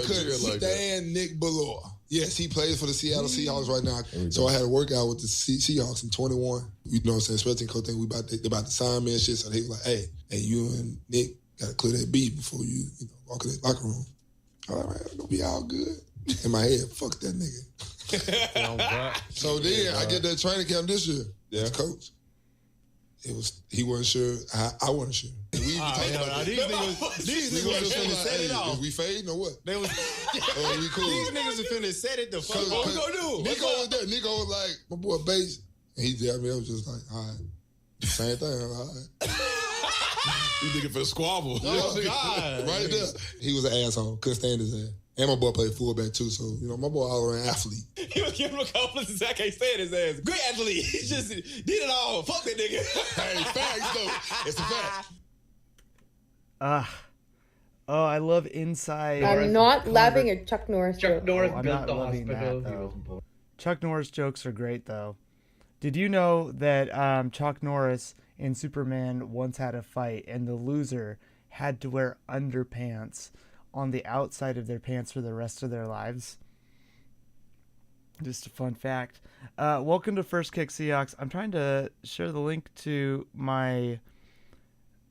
couldn't stand Nick Ballore. Yes, he plays for the Seattle Seahawks right now. So I had a workout with the Seahawks in 21. You know what I'm saying? Special coach thing, they about to sign me and shit. So they was like, hey, you and Nick got to clear that beat before you walk in that locker room. All right, it's going to be all good. In my head, fuck that nigga. So then I get that training camp this year. Yeah. As coach. He wasn't sure. I wasn't sure. And we even talked about these niggas was finna set it off. Is we fading or what? We cool. These niggas are finna set it the fuck. What we gonna do? Nico was there. Nico was like, my boy Bates. And he did me. I was just like, all right. Same thing. All right. You nigga finna squabble. Oh, God. Right there. He was an asshole. Couldn't stand his ass. And my boy played fullback too, so my boy all around athlete. He was giving him a compliment since I can't stand his ass. Great athlete. He just did it all. Fuck that nigga. Hey, facts though. It's a fact. I love inside. I'm not laughing at Chuck Norris. Chuck Norris I'm built not the loving hospital. that, Chuck Norris jokes are great though. Did you know that Chuck Norris and Superman once had a fight, and the loser had to wear underpants on the outside of their pants for the rest of their lives? Just a fun fact. Welcome to First Kick Seahawks. I'm trying to share the link to my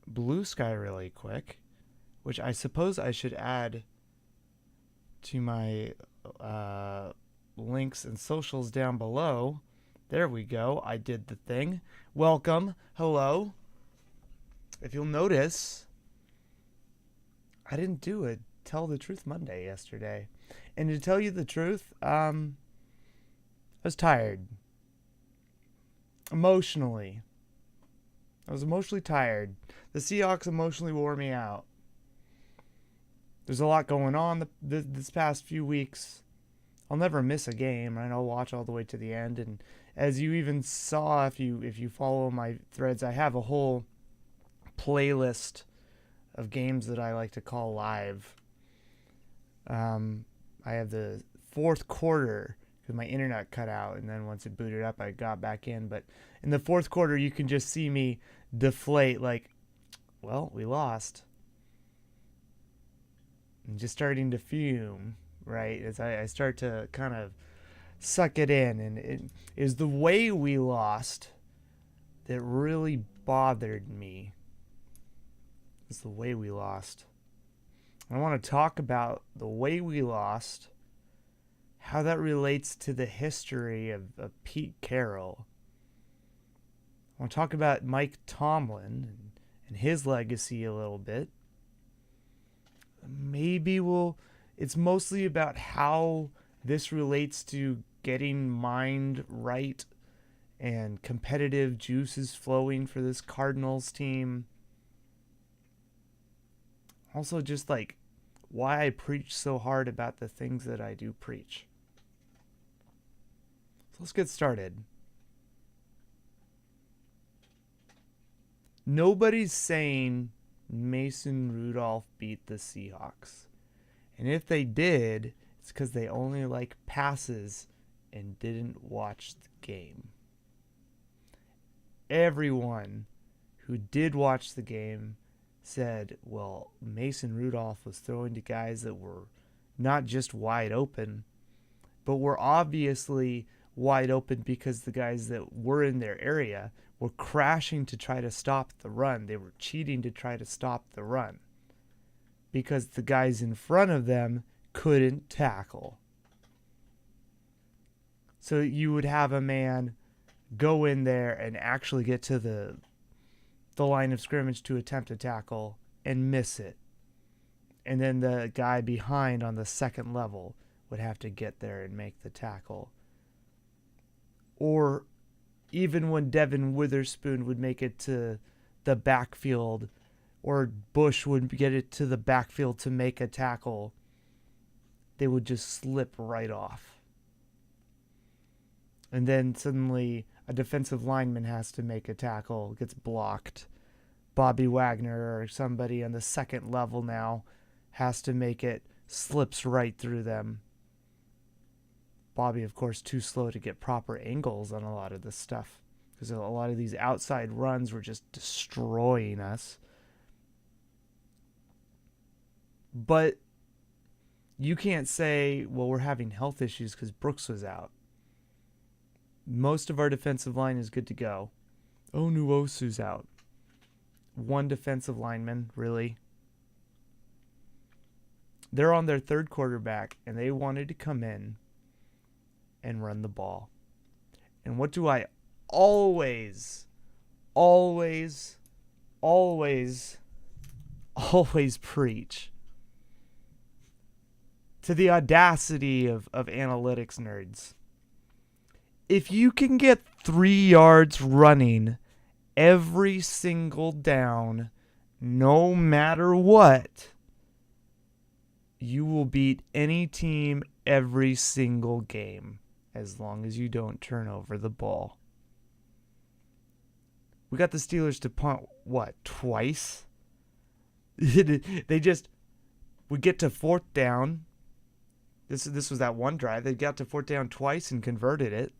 Blue Sky really quick, which I suppose I should add to my links and socials down below. There we go. I did the thing. Welcome. Hello. If you'll notice, I didn't do a Tell the Truth Monday yesterday. And to tell you the truth, I was tired. Emotionally. I was emotionally tired. The Seahawks emotionally wore me out. There's a lot going on this past few weeks. I'll never miss a game, and I'll watch all the way to the end. And as you even saw, if you follow my threads, I have a whole playlist of games that I like to call live. I have the fourth quarter because my internet cut out, and then once it booted up, I got back in. But in the fourth quarter, you can just see me deflate like, well, we lost. And just starting to fume, right? As I start to kind of suck it in. And it is the way we lost that really bothered me. It's the way we lost. I want to talk about the way we lost, how that relates to the history of Pete Carroll. I want to talk about Mike Tomlin and his legacy a little bit. Maybe it's mostly about how this relates to getting mind right and competitive juices flowing for this Cardinals team. Also, just like why I preach so hard about the things that I do preach. So let's get started. Nobody's saying Mason Rudolph beat the Seahawks. And if they did, it's because they only like passes and didn't watch the game. Everyone who did watch the game said, well, Mason Rudolph was throwing to guys that were not just wide open, but were obviously wide open because the guys that were in their area were crashing to try to stop the run. They were cheating to try to stop the run because the guys in front of them couldn't tackle. So you would have a man go in there and actually get to the line of scrimmage to attempt a tackle and miss it. And then the guy behind on the second level would have to get there and make the tackle. Or even when Devin Witherspoon would make it to the backfield, or Bush would get it to the backfield to make a tackle, they would just slip right off. And then suddenly a defensive lineman has to make a tackle, gets blocked. Bobby Wagner or somebody on the second level now has to make it, slips right through them. Bobby, of course, too slow to get proper angles on a lot of this stuff because a lot of these outside runs were just destroying us. But you can't say, well, we're having health issues because Brooks was out. Most of our defensive line is good to go. Oh, Nuosu's out. One defensive lineman, really. They're on their third quarterback, and they wanted to come in and run the ball. And what do I always preach? To the audacity of analytics nerds. If you can get 3 yards running every single down, no matter what, you will beat any team every single game as long as you don't turn over the ball. We got the Steelers to punt, twice? We get to fourth down. This was that one drive. They got to fourth down twice and converted it.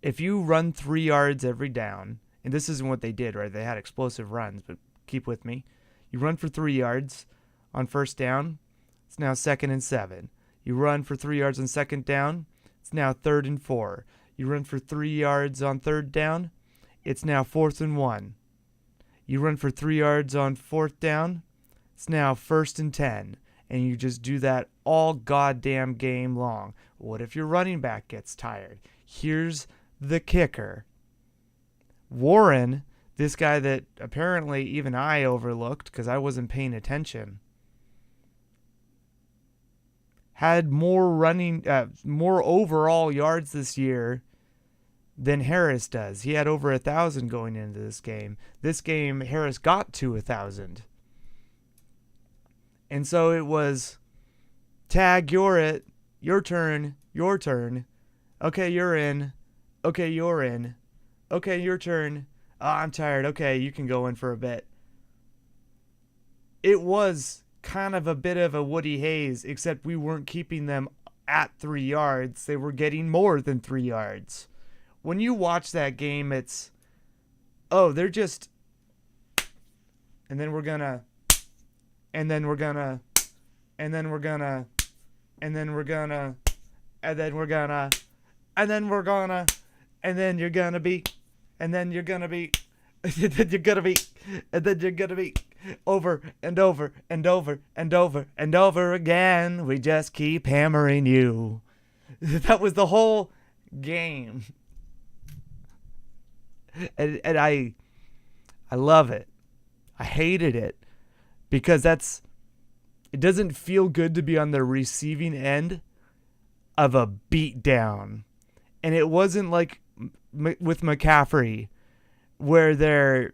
If you run 3 yards every down, and this isn't what they did, right? They had explosive runs, but keep with me. You run for 3 yards on first down, it's now 2nd and 7. You run for 3 yards on second down, it's now 3rd and 4. You run for 3 yards on third down, it's now 4th and 1. You run for 3 yards on fourth down, it's now 1st and 10. And you just do that all goddamn game long. What if your running back gets tired? Here's the kicker. Warren, this guy that apparently even I overlooked because I wasn't paying attention, had more overall yards this year than Harris does. He had over 1,000 going into this game. This game, Harris got to 1,000. And so it was, tag, you're it, your turn. Okay, you're in. Okay, you're in. Okay, your turn. Oh, I'm tired. Okay, you can go in for a bit. It was kind of a bit of a Woody Hayes, except we weren't keeping them at 3 yards. They were getting more than 3 yards. When you watch that game, it's, they're just, and then we're gonna, and then we're gonna, and then we're gonna, and then we're gonna, and then we're gonna, and then we're gonna, and then you're gonna be, and then you're gonna be, and then you're gonna be, and then you're gonna be, over and over and over and over and over again. We just keep hammering you. That was the whole game. And I love it. I hated it because it doesn't feel good to be on the receiving end of a beatdown. And it wasn't like with McCaffrey where they're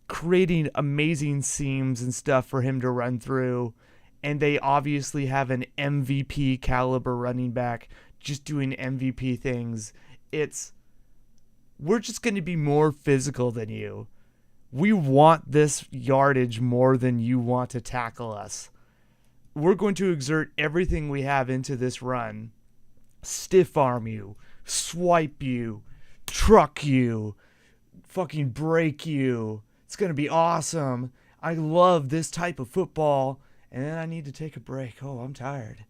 creating amazing seams and stuff for him to run through, and they obviously have an MVP caliber running back just doing MVP things. We're just going to be more physical than you. We want this yardage more than you want to tackle us. We're going to exert everything we have into this run. Stiff arm you, swipe you, truck you, fucking break you. It's going to be awesome. I love this type of football. And then I need to take a break. Oh, I'm tired.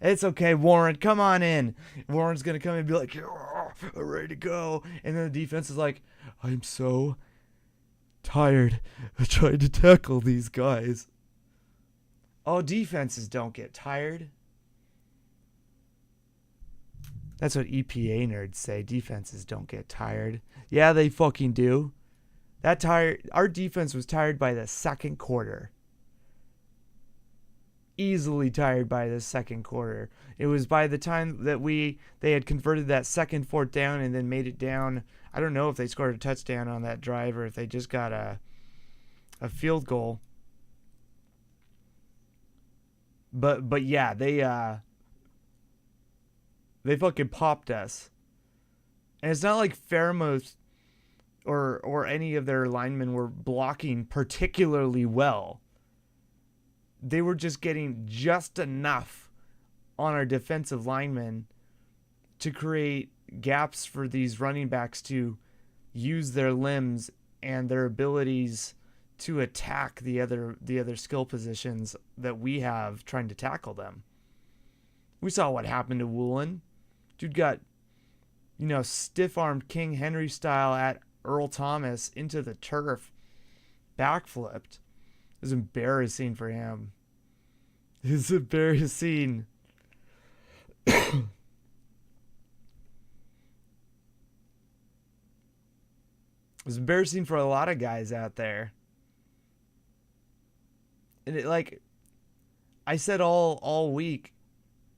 It's okay, Warren. Come on in. Warren's going to come in and be like, oh, I'm ready to go. And then the defense is like, I'm so tired of trying to tackle these guys. Oh, defenses don't get tired. That's what EPA nerds say. Defenses don't get tired. Yeah, they fucking do. Our defense was tired by the second quarter. Easily tired by the second quarter. It was by the time that they had converted that second fourth down and then made it down. I don't know if they scored a touchdown on that drive or if they just got a field goal. But yeah, they fucking popped us. And it's not like Fairmouth or any of their linemen were blocking particularly well. They were just getting just enough on our defensive linemen to create gaps for these running backs to use their limbs and their abilities to attack the other skill positions that we have trying to tackle them. We saw what happened to Woolen. Dude got, stiff-armed King Henry style at Earl Thomas into the turf, backflipped. It was embarrassing for him. It was embarrassing. It was embarrassing for a lot of guys out there. And I said all week,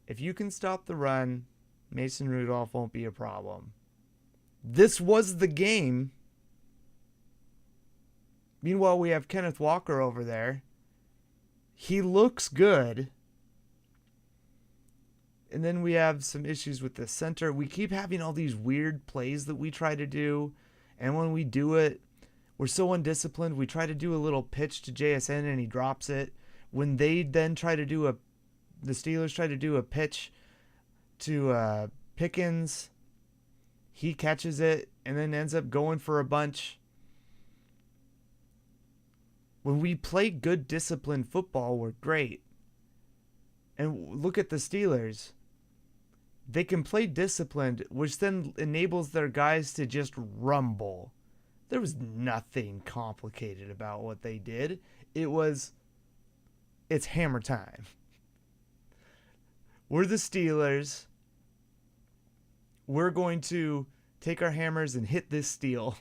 if you can stop the run, Mason Rudolph won't be a problem. This was the game. Meanwhile, we have Kenneth Walker over there. He looks good. And then we have some issues with the center. We keep having all these weird plays that we try to do. And when we do it, we're so undisciplined. We try to do a little pitch to JSN and he drops it. When they then the Steelers try to do a pitch to Pickens, he catches it and then ends up going for a bunch. When we play good disciplined football, we're great. And look at the Steelers. They can play disciplined, which then enables their guys to just rumble. There was nothing complicated about what they did. It's hammer time. We're the Steelers. We're going to take our hammers and hit this steel.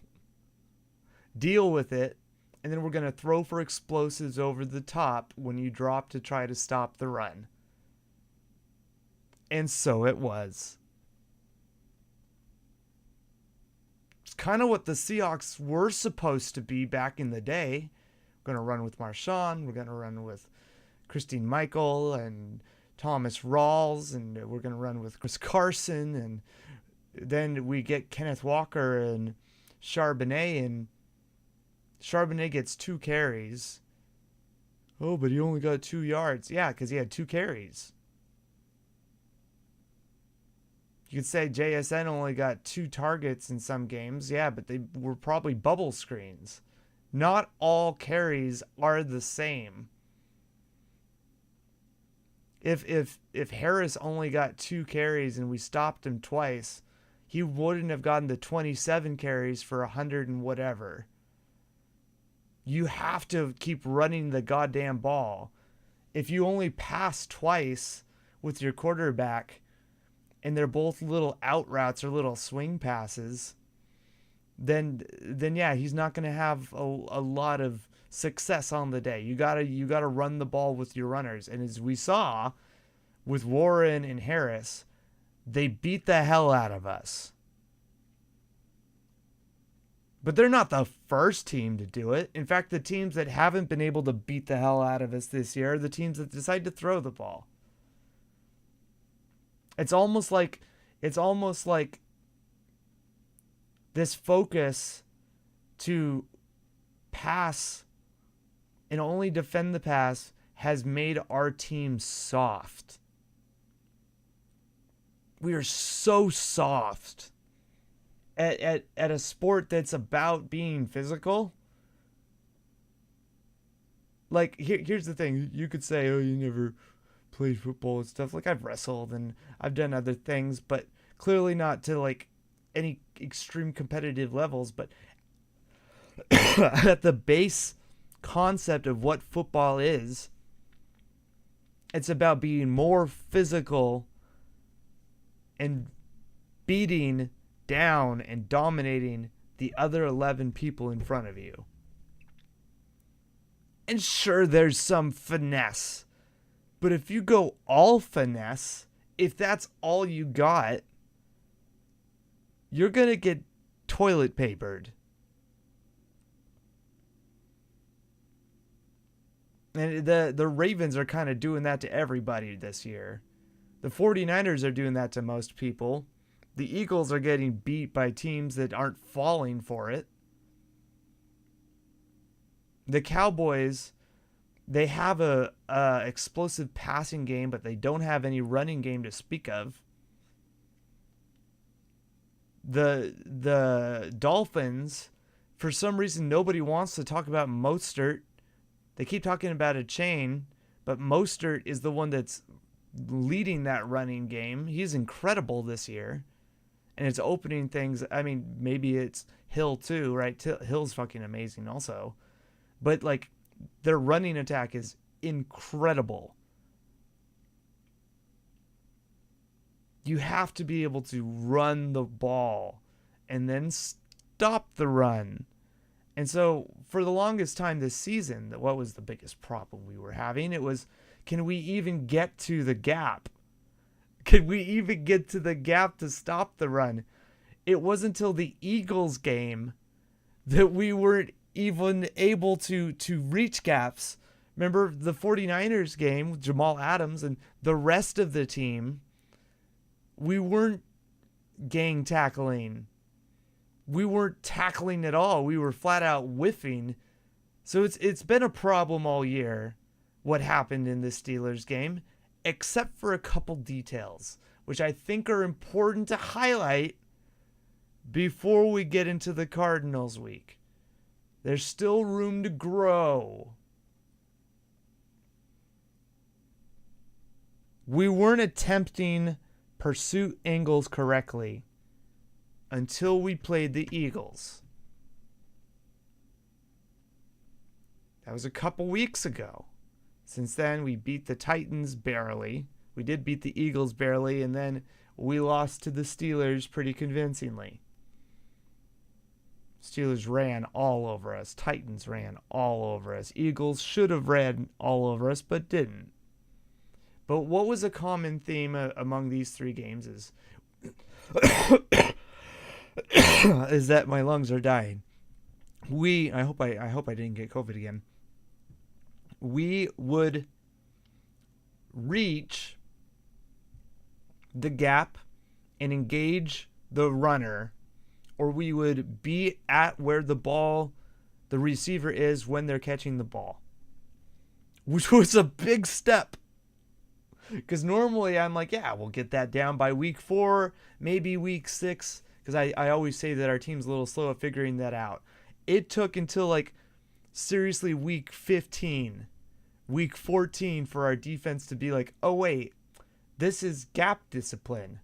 Deal with it. And then we're going to throw for explosives over the top when you drop to try to stop the run. And so it was. It's kind of what the Seahawks were supposed to be back in the day. We're going to run with Marshawn. We're going to run with Christine Michael and Thomas Rawls. And we're going to run with Chris Carson. And then we get Kenneth Walker and Charbonnet. And Charbonnet gets 2 carries. Oh, but he only got 2 yards. Yeah, because he had 2 carries. You could say JSN only got 2 targets in some games. Yeah, but they were probably bubble screens. Not all carries are the same. If Harris only got 2 carries and we stopped him twice, he wouldn't have gotten the 27 carries for 100 and whatever. You have to keep running the goddamn ball. If you only pass twice with your quarterback and they're both little out routes or little swing passes, then yeah, he's not going to have a lot of success on the day. You gotta run the ball with your runners. And as we saw with Warren and Harris, they beat the hell out of us. But they're not the first team to do it. In fact, the teams that haven't been able to beat the hell out of us this year are the teams that decide to throw the ball. It's almost like this focus to pass and only defend the pass has made our team soft. We are so soft at a sport that's about being physical. Like, here's the thing. You could say, oh, you never played football and stuff. Like, I've wrestled and I've done other things, but clearly not to, like, any extreme competitive levels. But at the base concept of what football is, it's about being more physical and beating down and dominating the other 11 people in front of you. And sure, there's some finesse. But if you go all finesse, if that's all you got, you're going to get toilet papered. And the Ravens are kind of doing that to everybody this year. The 49ers are doing that to most people. The Eagles are getting beat by teams that aren't falling for it. The Cowboys, they have a explosive passing game, but they don't have any running game to speak of. The Dolphins for some reason, nobody wants to talk about Mostert. They keep talking about a chain, but Mostert is the one that's leading that running game. He's incredible this year. And it's opening things. I mean, maybe it's Hill too, right? Hill's fucking amazing also. But, like, their running attack is incredible. You have to be able to run the ball and then stop the run. And so for the longest time this season, what was the biggest problem we were having? It was, can we even get to the gap? Can we even get to the gap to stop the run? It wasn't until the Eagles game that we weren't even able to reach gaps. Remember the 49ers game with Jamal Adams and the rest of the team? We weren't gang tackling. We weren't tackling at all. We were flat out whiffing. So it's been a problem all year what happened in the Steelers game, except for a couple details, which I think are important to highlight before we get into the Cardinals week. There's still room to grow. We weren't attempting pursuit angles correctly until we played the Eagles. That was a couple weeks ago. Since then, we beat the Titans barely. We did beat the Eagles barely, and then we lost to the Steelers pretty convincingly. Steelers ran all over us. Titans ran all over us. Eagles should have ran all over us, but didn't. But what was a common theme among these three games is is that my lungs are dying. I hope I didn't get COVID again. We would reach the gap and engage the runner, or we would be at where the receiver is when they're catching the ball, which was a big step. Because normally I'm like, yeah, we'll get that down by week 4, maybe week 6. Because I always say that our team's a little slow at figuring that out. It took until, like, seriously week 15, week 14 for our defense to be like, oh, wait, this is gap discipline.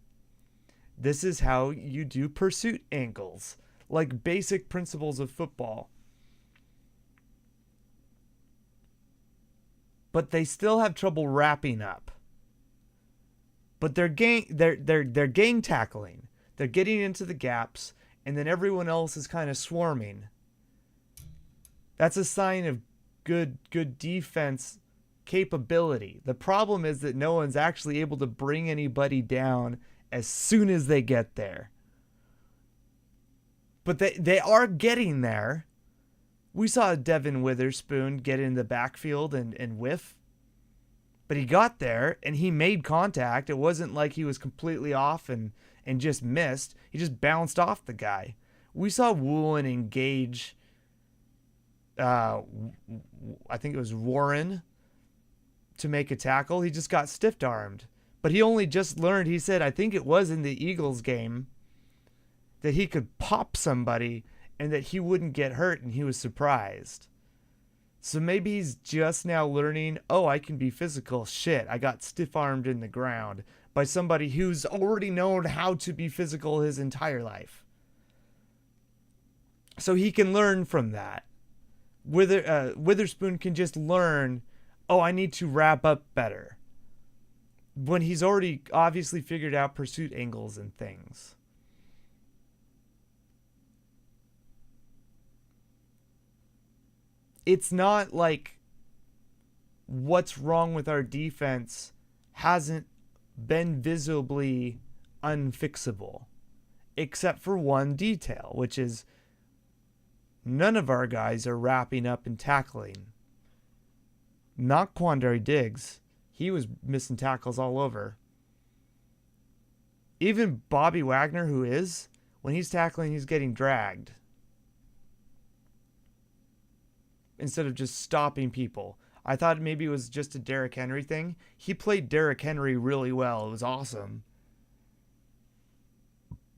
This is how you do pursuit angles. Like basic principles of football. But they still have trouble wrapping up. But they're gang tackling. They're getting into the gaps, and then everyone else is kind of swarming. That's a sign of good defense capability. The problem is that no one's actually able to bring anybody down as soon as they get there. But they are getting there. We saw Devin Witherspoon get in the backfield and whiff. But he got there, and he made contact. It wasn't like he was completely off and just missed. He just bounced off the guy. We saw Woolen engage, I think it was Warren, to make a tackle. He just got stiff-armed. But he only just learned, he said, I think it was in the Eagles game, that he could pop somebody and that he wouldn't get hurt, and he was surprised. So maybe he's just now learning, oh, I can be physical. Shit, I got stiff-armed in the ground by somebody who's already known how to be physical his entire life. So he can learn from that. Witherspoon can just learn, oh, I need to wrap up better, when he's already obviously figured out pursuit angles and things. It's not like what's wrong with our defense hasn't been visibly unfixable, except for one detail, which is none of our guys are wrapping up and tackling. Not Quandary Diggs. He was missing tackles all over. Even Bobby Wagner, when he's tackling, he's getting dragged instead of just stopping people. I thought maybe it was just a Derrick Henry thing. He played Derrick Henry really well. It was awesome.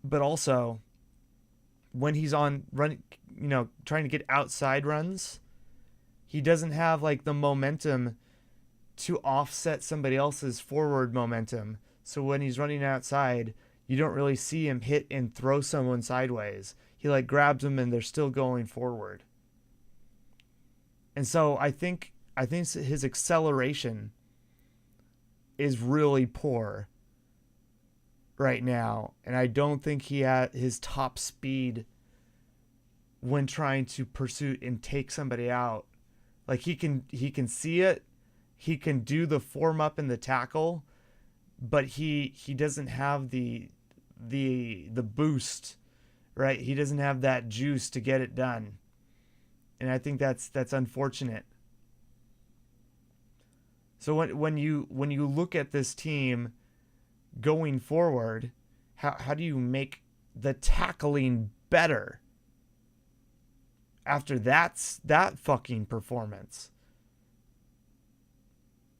But also, when he's on run, trying to get outside runs, he doesn't have like the momentum to offset somebody else's forward momentum. So when he's running outside, you don't really see him hit and throw someone sideways. He like grabs them and they're still going forward. And so I think his acceleration is really poor right now, and I don't think he had his top speed when trying to pursue and take somebody out. Like he can see it, he can do the form up in the tackle, but he doesn't have the boost, right? He doesn't have that juice to get it done. And I think that's unfortunate. So when you look at this team going forward, how do you make the tackling better after that fucking performance?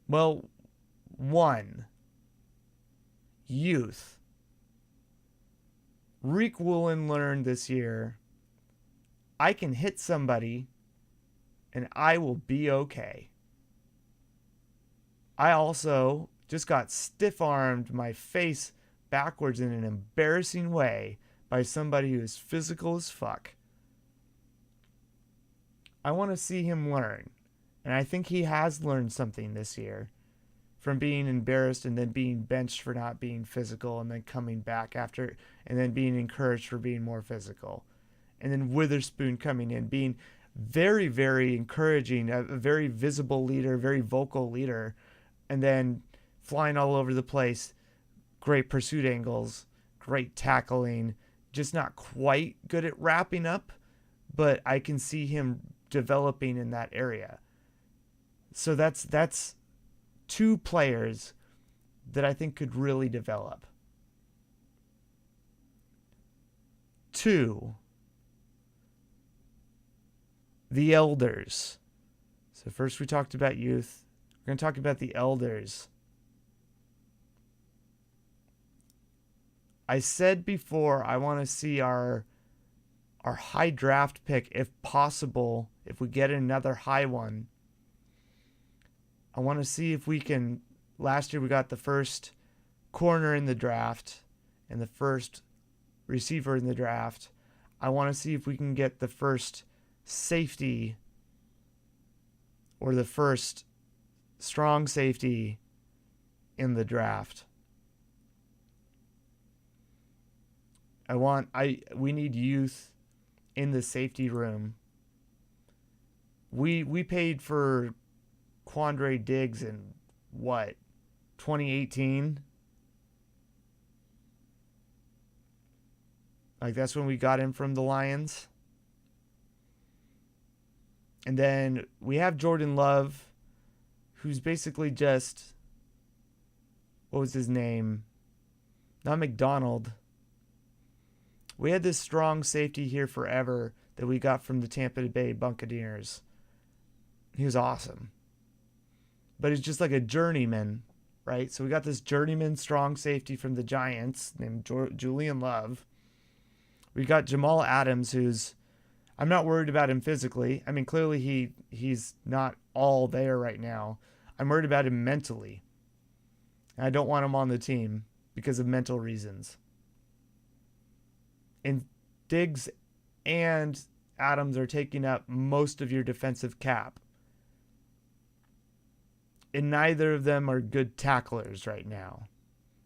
Well, one, youth. Rick Woolen learned this year, I can hit somebody and I will be okay. I also just got stiff-armed my face backwards in an embarrassing way by somebody who is physical as fuck. I want to see him learn. And I think he has learned something this year from being embarrassed and then being benched for not being physical and then coming back after and then being encouraged for being more physical. And then Witherspoon coming in, being very, very encouraging, a very visible leader, very vocal leader, and then flying all over the place, great pursuit angles, great tackling, just not quite good at wrapping up, but I can see him developing in that area. So that's two players that I think could really develop. Two, the elders. So first we talked about youth. We're going to talk about the elders. I said before I want to see our high draft pick, if possible, if we get another high one. I want to see if we can. Last year we got the first corner in the draft and the first receiver in the draft. I want to see if we can get the first safety or the first strong safety in the draft. We need youth in the safety room. We paid for Quandre Diggs in 2018? Like that's when we got him from the Lions. And then we have Jordan Love, who's basically just, what was his name? Not McDonald. We had this strong safety here forever that we got from the Tampa Bay Buccaneers. He was awesome. But he's just like a journeyman, right? So we got this journeyman strong safety from the Giants named Julian Love. We got Jamal Adams, who's, I'm not worried about him physically. I mean, clearly he's not all there right now. I'm worried about him mentally. And I don't want him on the team because of mental reasons. And Diggs and Adams are taking up most of your defensive cap. And neither of them are good tacklers right now.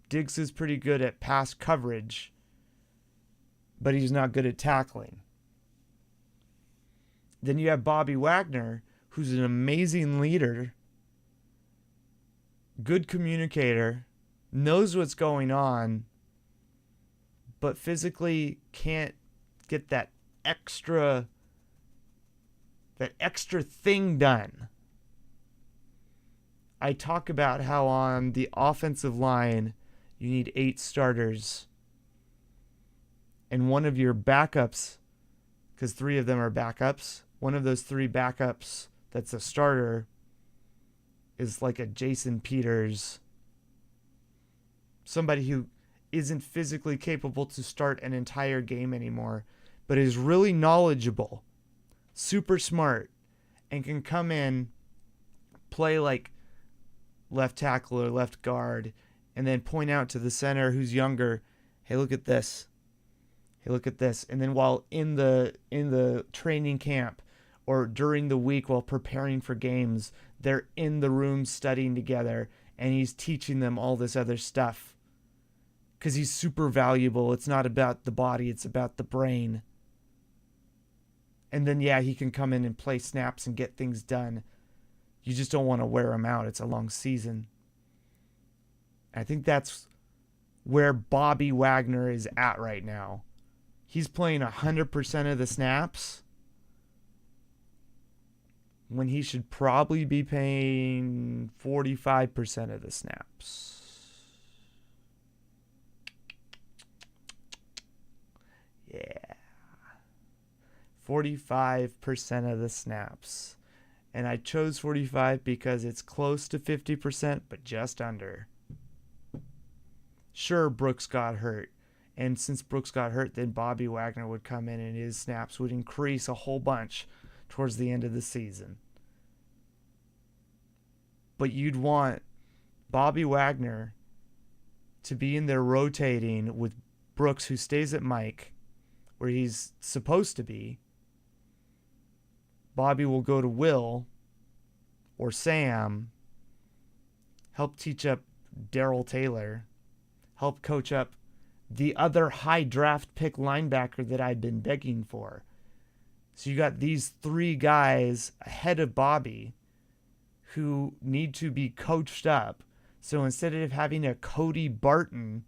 Diggs is pretty good at pass coverage, but he's not good at tackling. Then you have Bobby Wagner, who's an amazing leader, good communicator, knows what's going on, but physically can't get that extra thing done. I talk about how on the offensive line, you need 8 starters. And one of your backups, because 3 of them are backups, one of those 3 backups that's a starter is like a Jason Peters. Somebody who isn't physically capable to start an entire game anymore but is really knowledgeable, super smart, and can come in, play like left tackle or left guard, and then point out to the center who's younger, hey, look at this. Hey, look at this. And then while in the training camp or during the week while preparing for games, they're in the room studying together, and he's teaching them all this other stuff. Because he's super valuable. It's not about the body, it's about the brain. And then, yeah, he can come in and play snaps and get things done. You just don't want to wear him out. It's a long season. I think that's where Bobby Wagner is at right now. He's playing 100% of the snaps when he should probably be playing 45% of the snaps. Yeah. 45% of the snaps. And I chose 45 because it's close to 50%, but just under. Sure, Brooks got hurt. And since Brooks got hurt, then Bobby Wagner would come in and his snaps would increase a whole bunch towards the end of the season. But you'd want Bobby Wagner to be in there rotating with Brooks, who stays at Mike, where he's supposed to be. Bobby will go to Will or Sam, help teach up Darrell Taylor, help coach up the other high draft pick linebacker that I've been begging for. So you got these three guys ahead of Bobby who need to be coached up. So instead of having a Cody Barton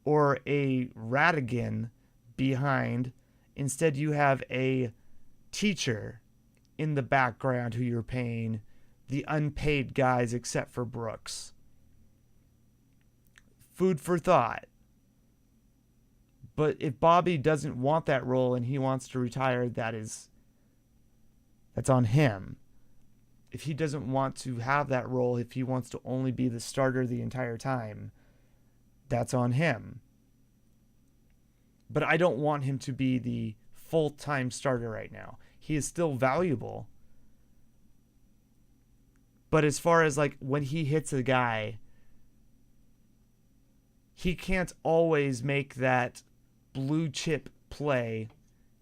or a Radigan behind, instead you have a teacher in the background who you're paying the unpaid guys except for Brooks. Food for thought. But if Bobby doesn't want that role and he wants to retire, that's on him. If he doesn't want to have that role, if he wants to only be the starter the entire time, that's on him. But I don't want him to be the full-time starter right now. He is still valuable. But as far as like when he hits a guy, he can't always make that blue chip play.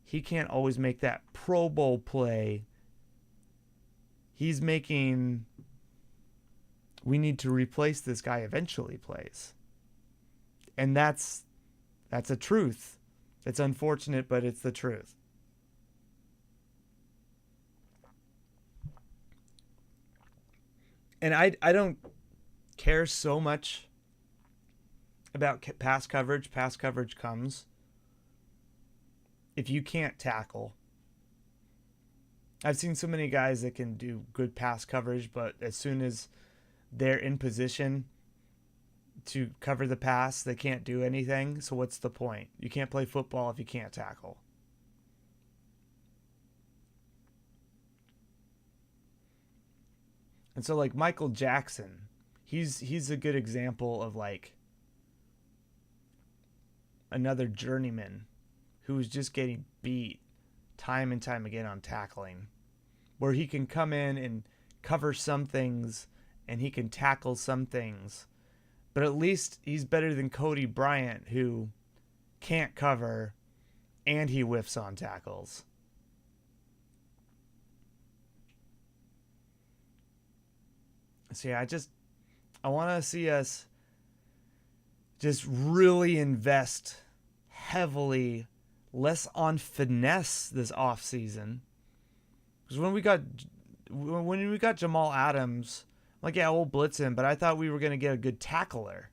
He can't always make that Pro Bowl play. He's making, we need to replace this guy eventually plays. And that's a truth. It's unfortunate, but it's the truth. And I don't care so much about pass coverage. Pass coverage comes if you can't tackle. I've seen so many guys that can do good pass coverage, but as soon as they're in position to cover the pass, they can't do anything. So what's the point? You can't play football if you can't tackle. And so like Michael Jackson, he's a good example of like another journeyman who was just getting beat time and time again on tackling, where he can come in and cover some things and he can tackle some things, but at least he's better than Cody Bryant, who can't cover and he whiffs on tackles. So yeah, I want to see us just really invest heavily, less on finesse this offseason. Because when we got Jamal Adams, I'm like, yeah, we'll blitz him, but I thought we were going to get a good tackler.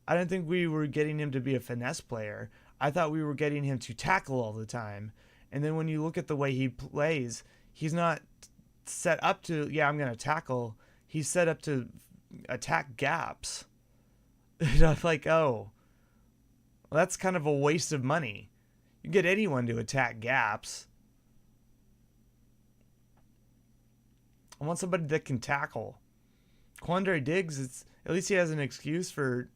I didn't think we were getting him to be a finesse player. I thought we were getting him to tackle all the time. And then when you look at the way he plays, he's not set up to, yeah, I'm going to tackle. He's set up to attack gaps. And I'm like, oh, well, that's kind of a waste of money. You get anyone to attack gaps. I want somebody that can tackle. Quandre Diggs, at least he has an excuse for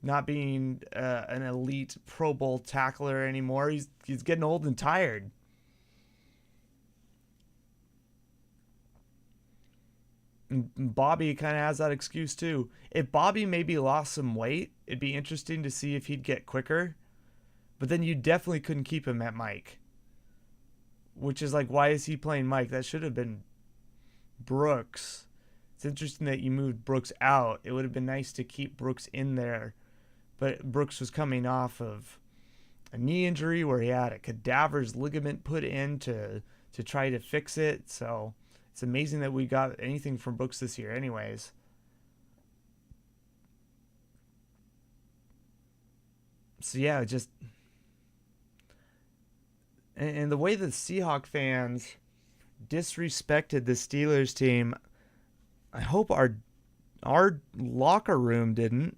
not being an elite Pro Bowl tackler anymore. He's getting old and tired. And Bobby kind of has that excuse too. If Bobby maybe lost some weight, it'd be interesting to see if he'd get quicker. But then you definitely couldn't keep him at Mike. Which is like, why is he playing Mike? That should have been Brooks. It's interesting that you moved Brooks out. It would have been nice to keep Brooks in there. But Brooks was coming off of a knee injury where he had a cadaver's ligament put in to try to fix it. So it's amazing that we got anything from Brooks this year anyways. So yeah, just... And the way the Seahawks fans disrespected the Steelers team, I hope our locker room didn't.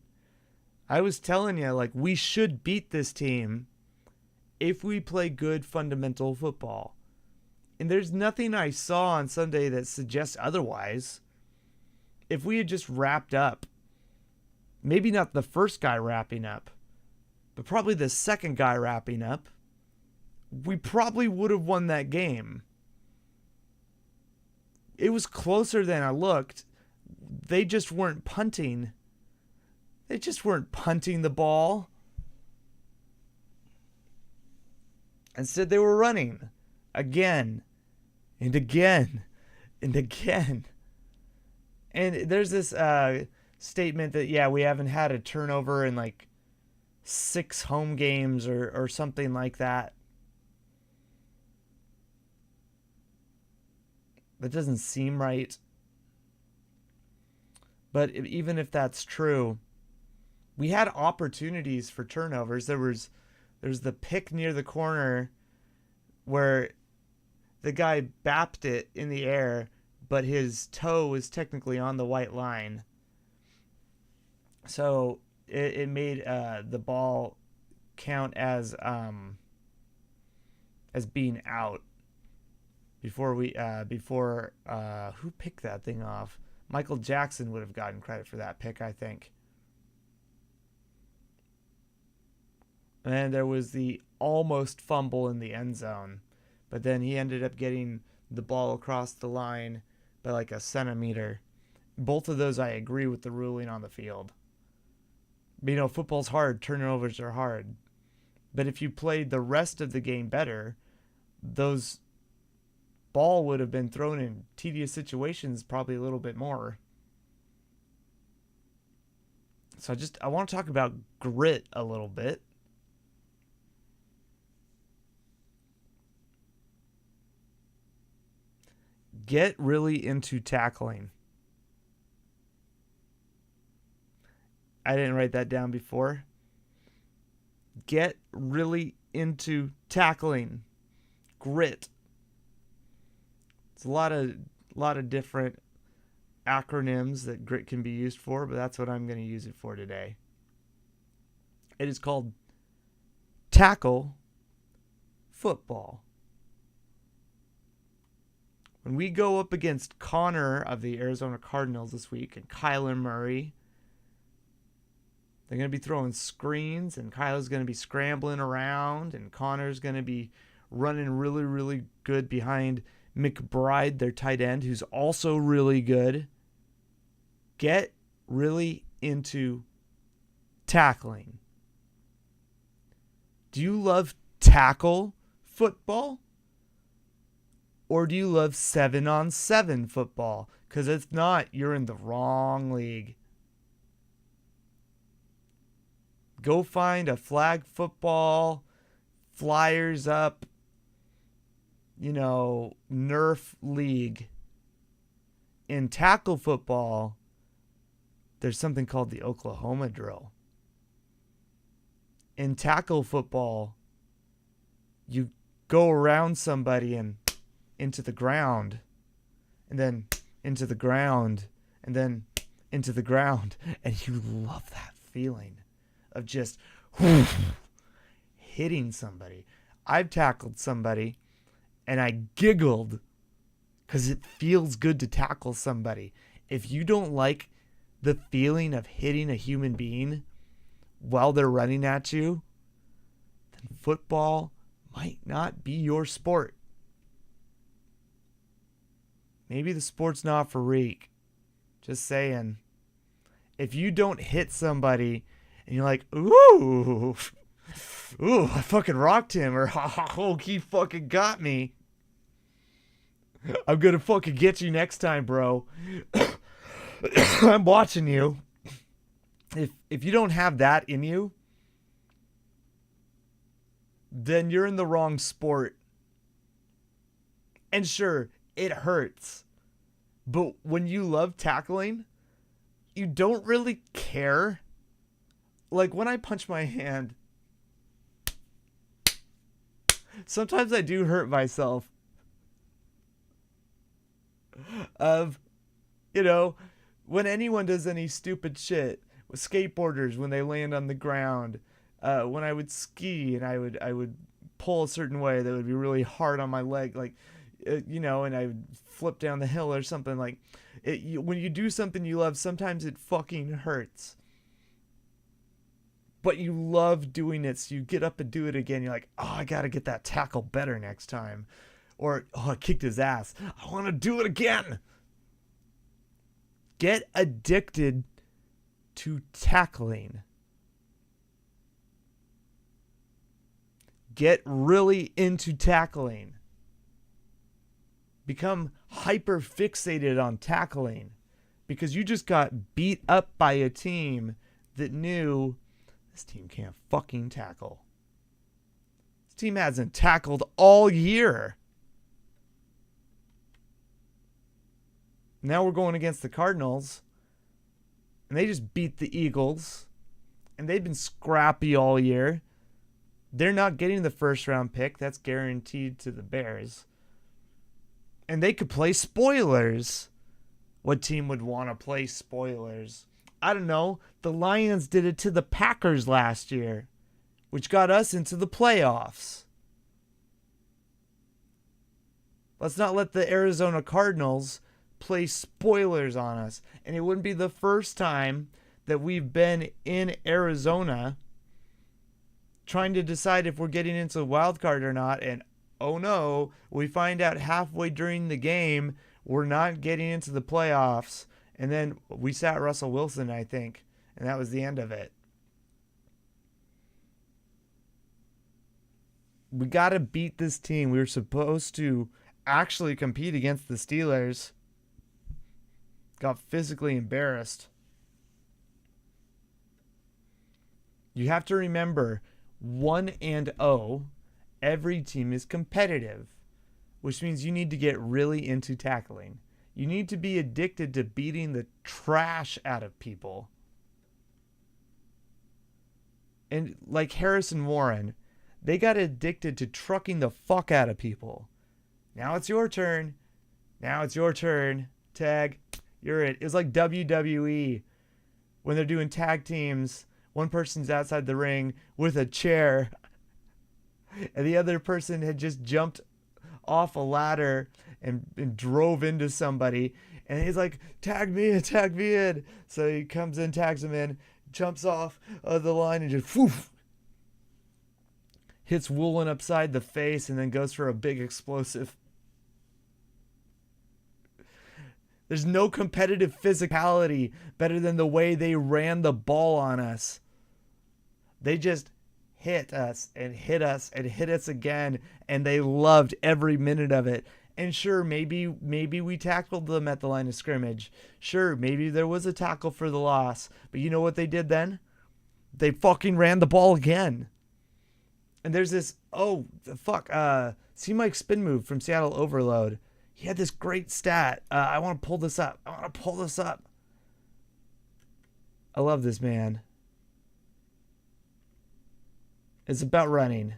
I was telling you, like, we should beat this team if we play good fundamental football. And there's nothing I saw on Sunday that suggests otherwise. If we had just wrapped up, maybe not the first guy wrapping up, but probably the second guy wrapping up, we probably would have won that game. It was closer than I looked. They just weren't punting. They just weren't punting the ball. Instead, they were running again and again and again. And there's this statement that, yeah, we haven't had a turnover in like 6 home games or something like that. That doesn't seem right. But even if that's true, we had opportunities for turnovers. There's the pick near the corner where the guy bapped it in the air, but his toe was technically on the white line. So it made the ball count as being out. Before who picked that thing off? Michael Jackson would have gotten credit for that pick, I think. And there was the almost fumble in the end zone, but then he ended up getting the ball across the line by like a centimeter. Both of those I agree with the ruling on the field. But, you know, football's hard, turnovers are hard. But if you played the rest of the game better, those ball would have been thrown in tedious situations probably a little bit more. So I want to talk about grit a little bit. Get really into tackling. I didn't write that down before. Get really into tackling. Grit. It's a lot of different acronyms that grit can be used for, but that's what I'm going to use it for today. It is called tackle football. When we go up against Connor of the Arizona Cardinals this week and Kyler Murray, they're going to be throwing screens and Kyler's going to be scrambling around and Connor's going to be running really, really good behind McBride, their tight end, who's also really good. Get really into tackling. Do you love tackle football? Or do you love 7-on-7 football? Because if not, you're in the wrong league. Go find a flag football, Flyers up, Nerf league. In tackle football, there's something called the Oklahoma drill. In tackle football, you go around somebody and into the ground, and then into the ground, and then into the ground. And you love that feeling of just hitting somebody. I've tackled somebody and I giggled because it feels good to tackle somebody. If you don't like the feeling of hitting a human being, while they're running at you, then football might not be your sport. Maybe the sport's not for Reek. Just saying. If you don't hit somebody and you're like, ooh, I fucking rocked him, or oh, he fucking got me, I'm gonna fucking get you next time, bro. I'm watching you. If you don't have that in you, then you're in the wrong sport. And sure, it hurts. But when you love tackling, you don't really care. Like when I punch my hand, sometimes I do hurt myself. When anyone does any stupid shit, with skateboarders, when they land on the ground, when I would ski and I would pull a certain way that would be really hard on my leg, and I would flip down the hill or something, when you do something you love, sometimes it fucking hurts. But you love doing it, so you get up and do it again. You're like, oh, I gotta get that tackle better next time. Or, oh, I kicked his ass. I want to do it again. Get addicted to tackling. Get really into tackling. Become hyper fixated on tackling because you just got beat up by a team that knew this team can't fucking tackle. This team hasn't tackled all year. Now we're going against the Cardinals, and they just beat the Eagles, and they've been scrappy all year. They're not getting the first round pick. That's guaranteed to the Bears. And they could play spoilers. What team would want to play spoilers? I don't know. The Lions did it to the Packers last year, which got us into the playoffs. Let's not let the Arizona Cardinals play spoilers on us. And it wouldn't be the first time that we've been in Arizona trying to decide if we're getting into the wild card or not, and oh no, we find out halfway during the game we're not getting into the playoffs, and then we sat Russell Wilson, I think, and that was the end of it. We got to beat this team. We were supposed to actually compete against the Steelers. Got physically embarrassed. You have to remember, 1-0, every team is competitive, which means you need to get really into tackling. You need to be addicted to beating the trash out of people. And like Harrison Warren, they got addicted to trucking the fuck out of people. Now it's your turn. Now it's your turn. Tag. You're it. It's like WWE when they're doing tag teams. One person's outside the ring with a chair, and the other person had just jumped off a ladder and drove into somebody. And he's like, tag me in. So he comes in, tags him in, jumps off of the line, and just whoof, hits Woolen upside the face, and then goes for a big explosive. There's no competitive physicality better than the way they ran the ball on us. They just hit us and hit us and hit us again, and they loved every minute of it. And sure, maybe we tackled them at the line of scrimmage. Sure, maybe there was a tackle for the loss. But you know what they did then? They fucking ran the ball again. And there's this, see Mike's spin move from Seattle Overload. He had this great stat. I want to pull this up. I love this man. It's about running.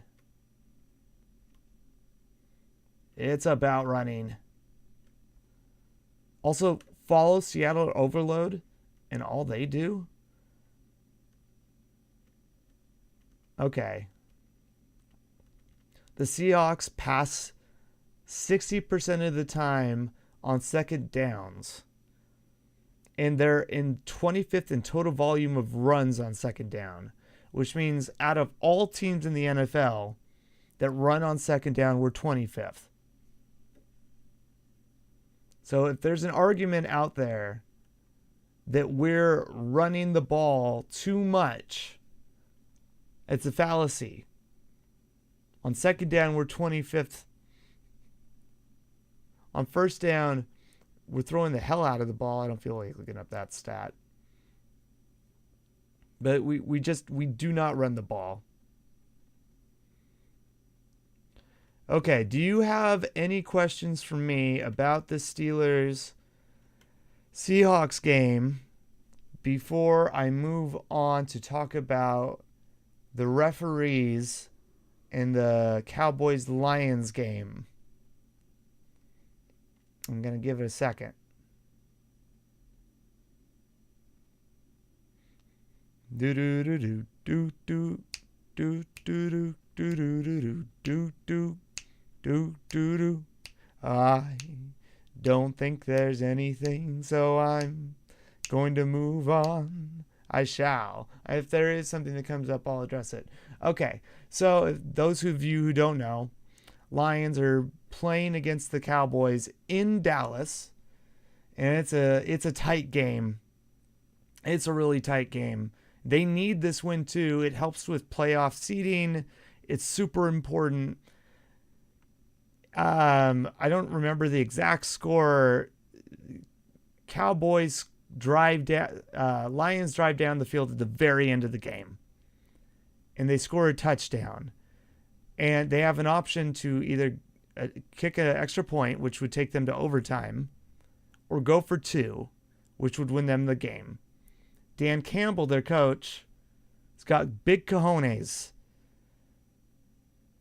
Also, follow Seattle Overload and all they do. Okay. The Seahawks pass 60% of the time on second downs. And they're in 25th in total volume of runs on second down. which means out of all teams in the NFL that run on second down, we're 25th. So if there's an argument out there that we're running the ball too much, it's a fallacy. On second down, we're 25th. On first down, we're throwing the hell out of the ball. I don't feel like looking up that stat. But we do not run the ball. Okay, do you have any questions for me about the Steelers Seahawks game before I move on to talk about the referees in the Cowboys Lions game? I'm going to give it a second. Do do do do do do do do do do do do do do do do. I don't think there's anything, so I'm going to move on. I shall. If there is something that comes up, I'll address it. Okay, so if those of you who don't know, Lions are playing against the Cowboys in Dallas, and it's a tight game. It's a really tight game. They need this win too. It helps with playoff seeding. It's super important. I don't remember the exact score. Lions drive down the field at the very end of the game, and they score a touchdown. And they have an option to either kick an extra point, which would take them to overtime, or go for two, which would win them the game. Dan Campbell, their coach, has got big cojones.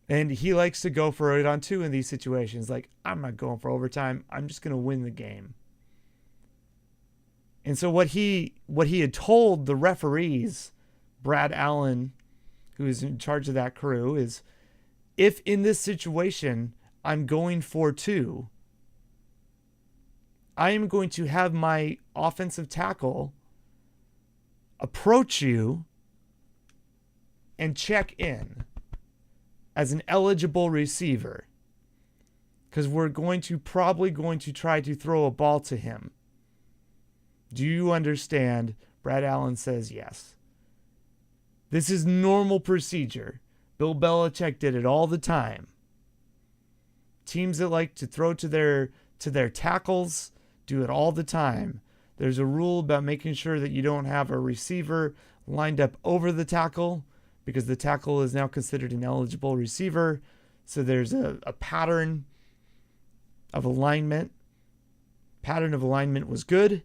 And he likes to go for it on two in these situations. Like, I'm not going for overtime. I'm just going to win the game. And so what he had told the referees, Brad Allen, who is in charge of that crew, is if in this situation I'm going for two, I am going to have my offensive tackle approach you and check in as an eligible receiver, because we're probably going to try to throw a ball to him. Do you understand? Brad Allen says yes. This is normal procedure. Bill Belichick did it all the time. Teams that like to throw to their tackles do it all the time. There's a rule about making sure that you don't have a receiver lined up over the tackle, because the tackle is now considered an eligible receiver. So there's a pattern of alignment. Pattern of alignment was good.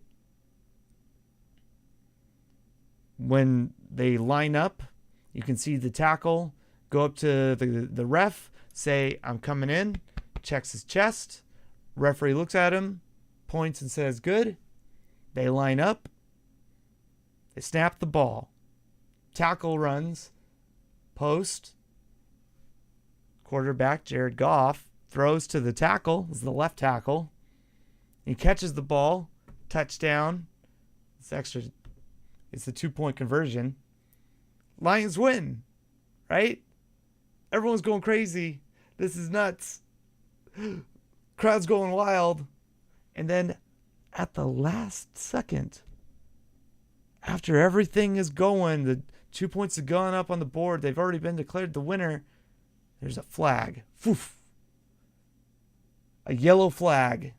When they line up, you can see the tackle go up to the ref, say, I'm coming in, checks his chest. Referee looks at him, points and says, good. They line up. They snap the ball. Tackle runs. Post. Quarterback Jared Goff throws to the tackle. This is the left tackle. He catches the ball. Touchdown. It's extra. It's the 2-point conversion. Lions win. Right? Everyone's going crazy. This is nuts. Crowd's going wild. And then at the last second, after everything is going, the 2 points have gone up on the board, they've already been declared the winner, there's a flag. Foof. A yellow flag.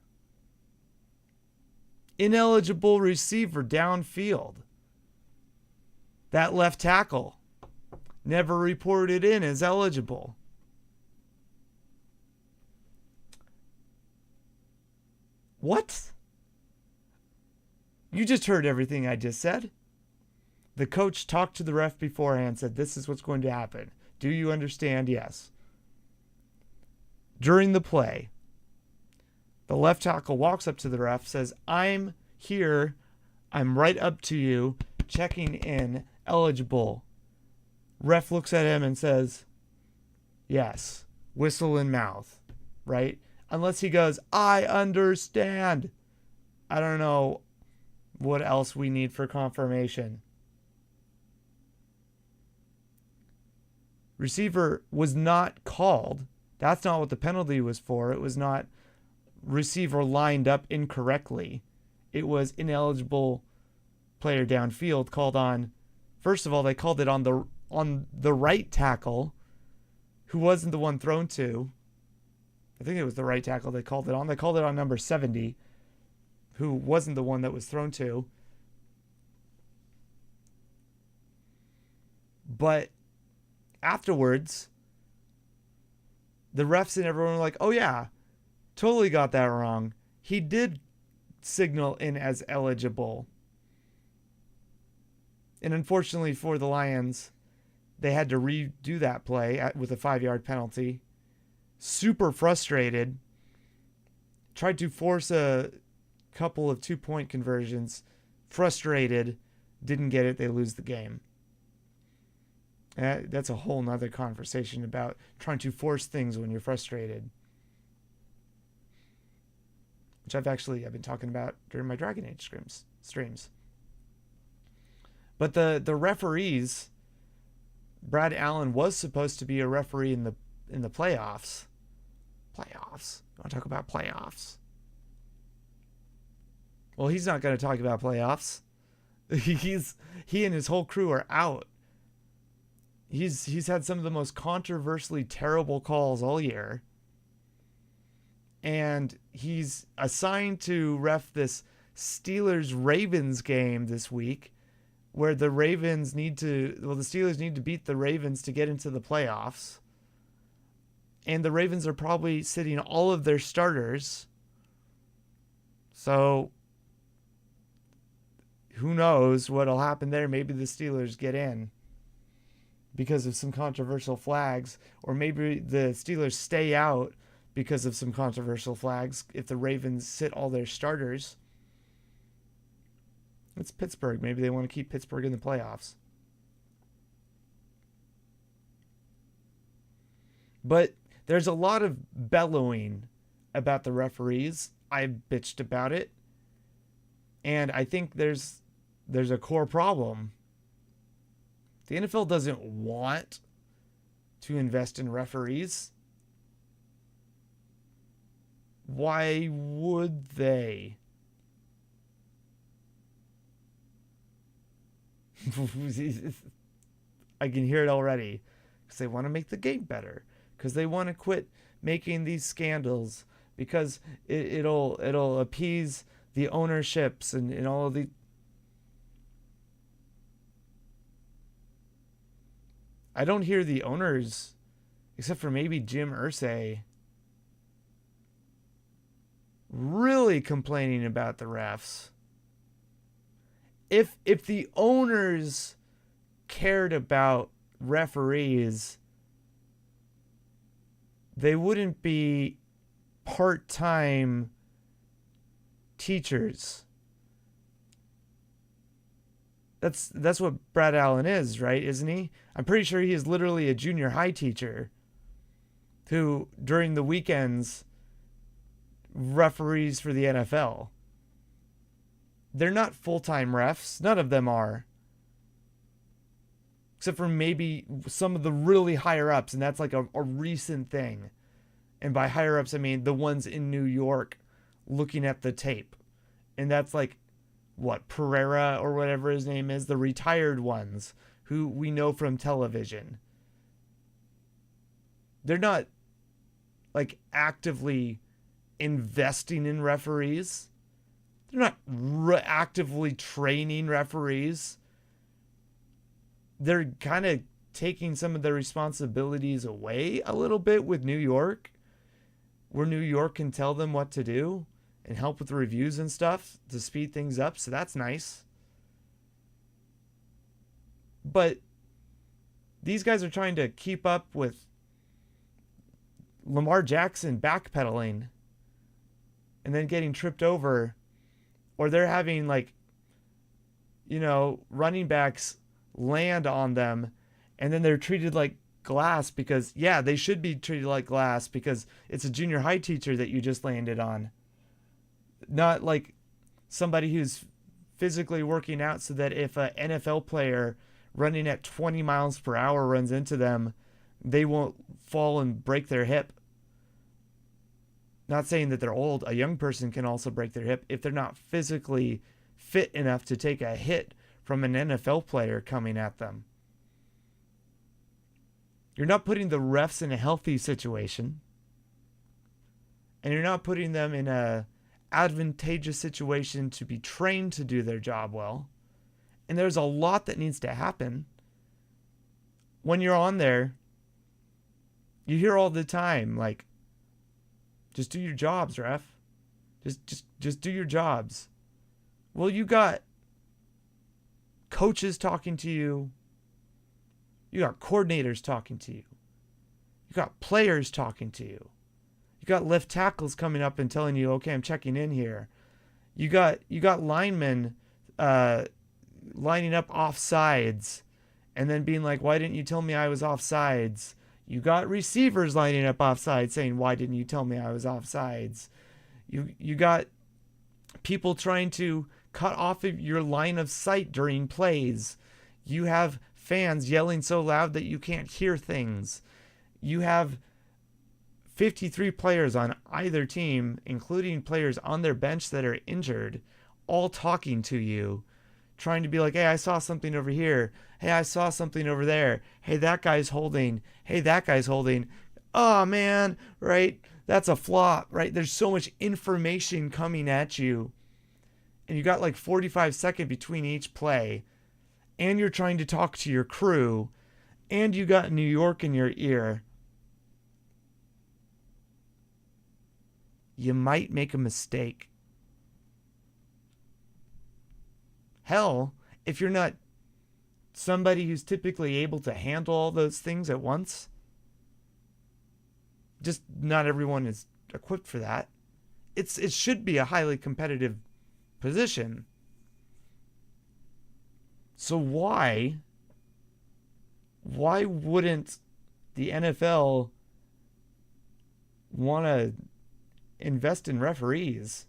Ineligible receiver downfield. That left tackle never reported in as eligible. What? You just heard everything I just said. The coach talked to the ref beforehand, said, this is what's going to happen. Do you understand? Yes. During the play, the left tackle walks up to the ref, says, I'm here. I'm right up to you. Checking in. Eligible. Ref looks at him and says, yes. Whistle in mouth. Right? Unless he goes, I understand. I don't know what else we need for confirmation. Receiver was not called. That's not what the penalty was for. It was not receiver lined up incorrectly. It was ineligible player downfield called on. First of all, they called it on the right tackle, who wasn't the one thrown to. I think it was the right tackle they called it on. They called it on number 70, who wasn't the one that was thrown to. But afterwards, the refs and everyone were like, oh yeah, totally got that wrong. He did signal in as eligible. And unfortunately for the Lions, they had to redo that play with a 5-yard penalty. Super frustrated. Tried to force a couple of 2-point conversions. Frustrated. Didn't get it. They lose the game. That's a whole nother conversation about trying to force things when you're frustrated. Which I've been talking about during my Dragon Age streams. But the referees, Brad Allen was supposed to be a referee in the playoffs. Playoffs? You want to talk about playoffs? Well, he's not going to talk about playoffs. He and his whole crew are out. He's had some of the most controversially terrible calls all year. And he's assigned to ref this Steelers-Ravens game this week, where the Steelers need to beat the Ravens to get into the playoffs. And the Ravens are probably sitting all of their starters. So who knows what'll happen there? Maybe the Steelers get in because of some controversial flags, or maybe the Steelers stay out because of some controversial flags if the Ravens sit all their starters. It's Pittsburgh. Maybe they want to keep Pittsburgh in the playoffs. But there's a lot of bellowing about the referees. I bitched about it. And I think there's a core problem. The NFL doesn't want to invest in referees. Why would they? I can hear it already. Because they want to make the game better. Because they want to quit making these scandals. Because it'll appease the ownerships and all of the... I don't hear the owners, except for maybe Jim Irsay, really complaining about the refs. If the owners cared about referees, they wouldn't be part-time teachers. That's what Brad Allen is, right? Isn't he? I'm pretty sure he is literally a junior high teacher who, during the weekends, referees for the NFL. They're not full-time refs. None of them are. Except for maybe some of the really higher-ups, and that's like a recent thing. And by higher-ups, I mean the ones in New York looking at the tape. And that's like, what, Pereira or whatever his name is, the retired ones who we know from television. They're not like actively investing in referees. They're not actively training referees. They're kind of taking some of their responsibilities away a little bit with New York, where New York can tell them what to do and help with reviews and stuff to speed things up. So that's nice. But these guys are trying to keep up with Lamar Jackson backpedaling and then getting tripped over, or they're having running backs land on them and then they're treated like glass because, yeah, they should be treated like glass because it's a junior high teacher that you just landed on. Not like somebody who's physically working out so that if an NFL player running at 20 miles per hour runs into them, they won't fall and break their hip. Not saying that they're old. A young person can also break their hip if they're not physically fit enough to take a hit from an NFL player coming at them. You're not putting the refs in a healthy situation. And you're not putting them in a advantageous situation to be trained to do their job well. And there's a lot that needs to happen. When you're on there, you hear all the time, like, just do your jobs, ref. Just do your jobs. Well, you got coaches talking to you. You got coordinators talking to you. You got players talking to you. You got left tackles coming up and telling you, okay, I'm checking in here. You got linemen lining up offsides and then being like, why didn't you tell me I was offsides? You got receivers lining up offsides saying, why didn't you tell me I was offsides? You got people trying to cut off of your line of sight during plays. You have fans yelling so loud that you can't hear things. You have 53 players on either team, including players on their bench that are injured, all talking to you, trying to be like, hey, I saw something over here. Hey, I saw something over there. Hey, that guy's holding. Hey, that guy's holding. Oh, man, right? That's a flop, right? There's so much information coming at you. And you got like 45 seconds between each play. And you're trying to talk to your crew. And you got New York in your ear. You might make a mistake. Hell, if you're not somebody who's typically able to handle all those things at once, just not everyone is equipped for that. It should be a highly competitive position. So why wouldn't the NFL want to invest in referees?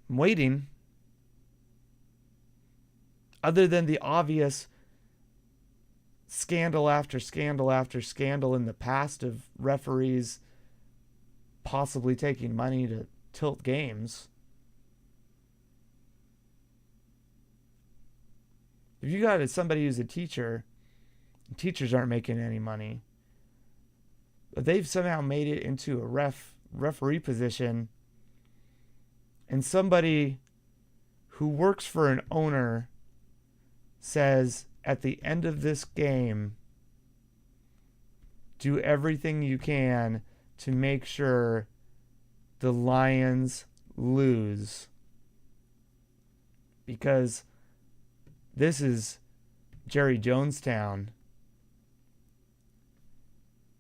I'm waiting. Other than the obvious scandal after scandal after scandal in the past of referees possibly taking money to tilt games. If you got somebody who's a teacher, teachers aren't making any money, but they've somehow made it into a referee position, and somebody who works for an owner says at the end of this game, do everything you can to make sure the Lions lose, because this is Jerry Jonestown.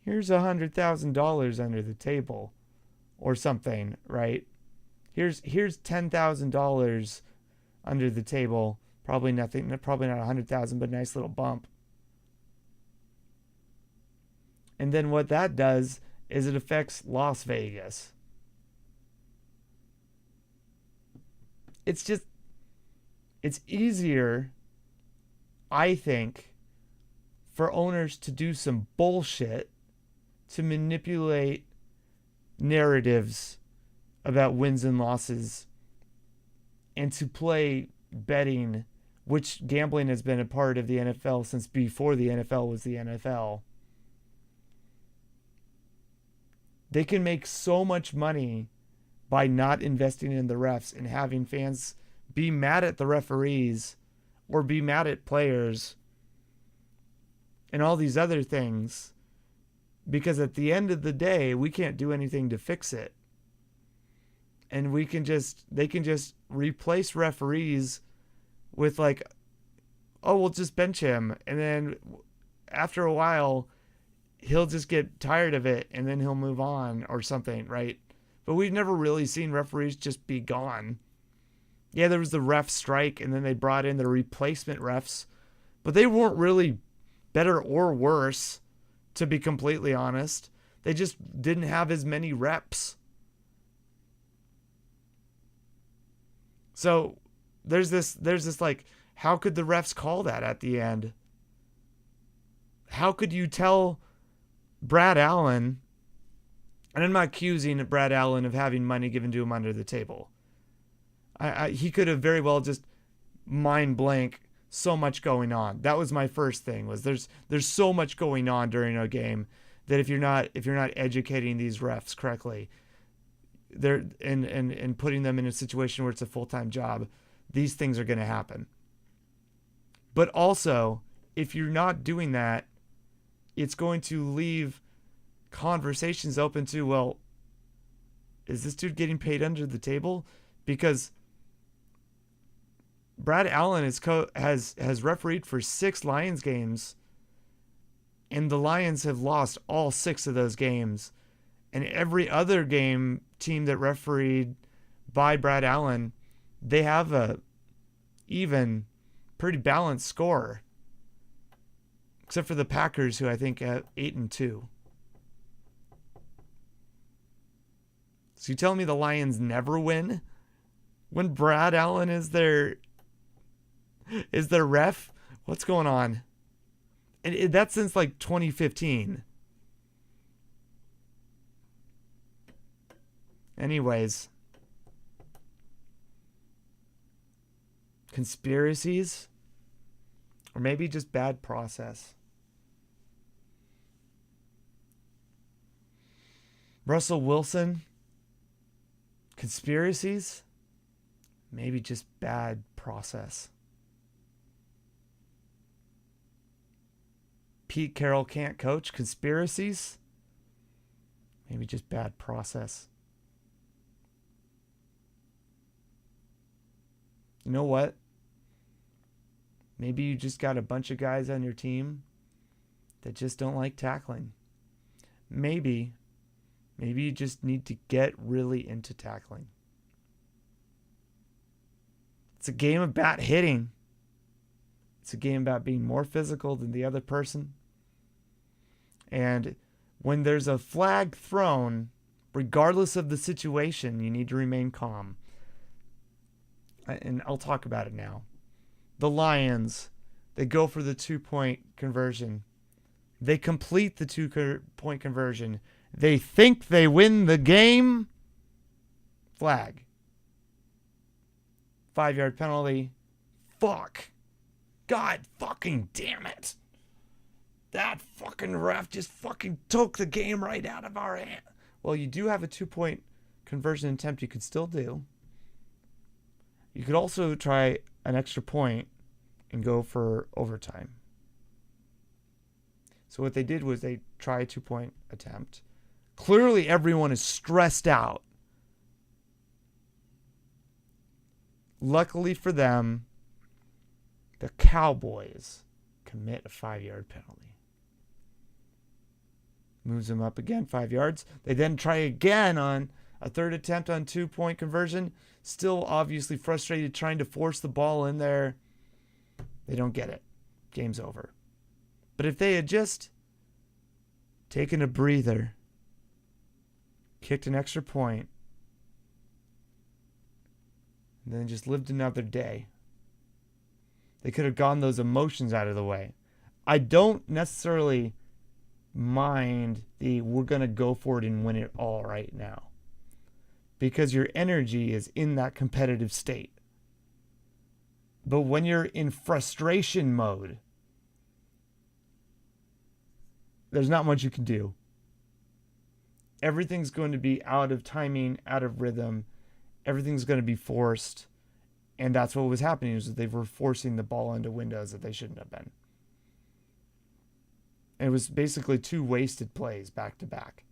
Here's $100,000 under the table or something, right? Here's $10,000 under the table. Probably nothing, probably not 100,000, but a nice little bump. And then what that does is it affects Las Vegas. It's easier, I think, for owners to do some bullshit to manipulate narratives about wins and losses and to play betting, which gambling has been a part of the NFL since before the NFL was the NFL. They can make so much money by not investing in the refs and having fans be mad at the referees or be mad at players and all these other things, because at the end of the day, we can't do anything to fix it. And they can just replace referees with like, oh, we'll just bench him. And then after a while, he'll just get tired of it and then he'll move on or something, right? But we've never really seen referees just be gone. Yeah, there was the ref strike and then they brought in the replacement refs, but they weren't really better or worse, to be completely honest. They just didn't have as many reps. So there's this like, how could the refs call that at the end? How could you tell Brad Allen, and I'm not accusing Brad Allen of having money given to him under the table. He could have very well just mind blank, so much going on. That was my first thing, was there's so much going on during a game that if you're not educating these refs correctly, they're and putting them in a situation where it's a full-time job, these things are going to happen. But also, if you're not doing that, it's going to leave conversations open to, well, is this dude getting paid under the table? Because Brad Allen has refereed for 6 Lions games, and the Lions have lost all 6 of those games. And every other game team that refereed by Brad Allen, they have a even, pretty balanced score, except for the Packers, who I think have 8-2. So you telling me the Lions never win when Brad Allen is their ref? What's going on? And that's since like 2015. Anyways, conspiracies, or maybe just bad process. Russell Wilson, conspiracies, maybe just bad process. Pete Carroll can't coach, conspiracies, maybe just bad process. You know what? Maybe you just got a bunch of guys on your team that just don't like tackling. Maybe you just need to get really into tackling. It's a game about hitting. It's a game about being more physical than the other person. And when there's a flag thrown, regardless of the situation, you need to remain calm. And I'll talk about it now. The Lions, they go for the 2-point conversion. They complete the 2-point conversion. They think they win the game. Flag. 5-yard penalty. Fuck. God fucking damn it. That fucking ref just fucking took the game right out of our hand. Well, you do have a 2-point conversion attempt you could still do. You could also try an extra point and go for overtime. So what they did was they tried a 2-point attempt. Clearly everyone is stressed out. Luckily for them, the Cowboys commit a 5-yard penalty. Moves them up again 5 yards. They then try again on a third attempt on 2-point conversion. Still obviously frustrated, trying to force the ball in there. They don't get it. Game's over. But if they had just taken a breather, kicked an extra point, and then just lived another day, they could have gotten those emotions out of the way. I don't necessarily mind the we're going to go for it and win it all right now, because your energy is in that competitive state. But when you're in frustration mode, there's not much you can do. Everything's going to be out of timing, out of rhythm. Everything's going to be forced. And that's what was happening, is that they were forcing the ball into windows that they shouldn't have been. And it was basically 2 wasted plays back to back.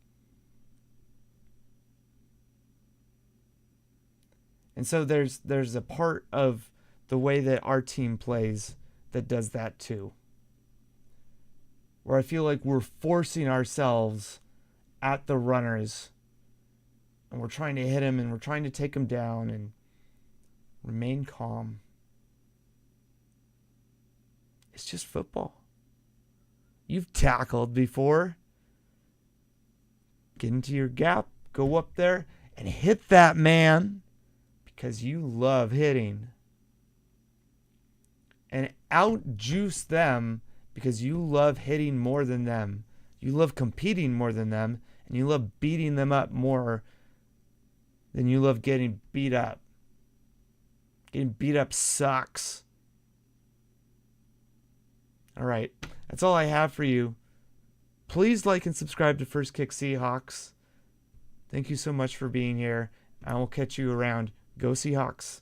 And so there's a part of the way that our team plays that does that too. Where I feel like we're forcing ourselves at the runners, and we're trying to hit them, and we're trying to take them down, and remain calm. It's just football. You've tackled before. Get into your gap, go up there, and hit that man, because you love hitting. And outjuice them because you love hitting more than them. You love competing more than them. And you love beating them up more than you love getting beat up. Getting beat up sucks. All right. That's all I have for you. Please like and subscribe to First Kick Seahawks. Thank you so much for being here. I will catch you around. Go Seahawks.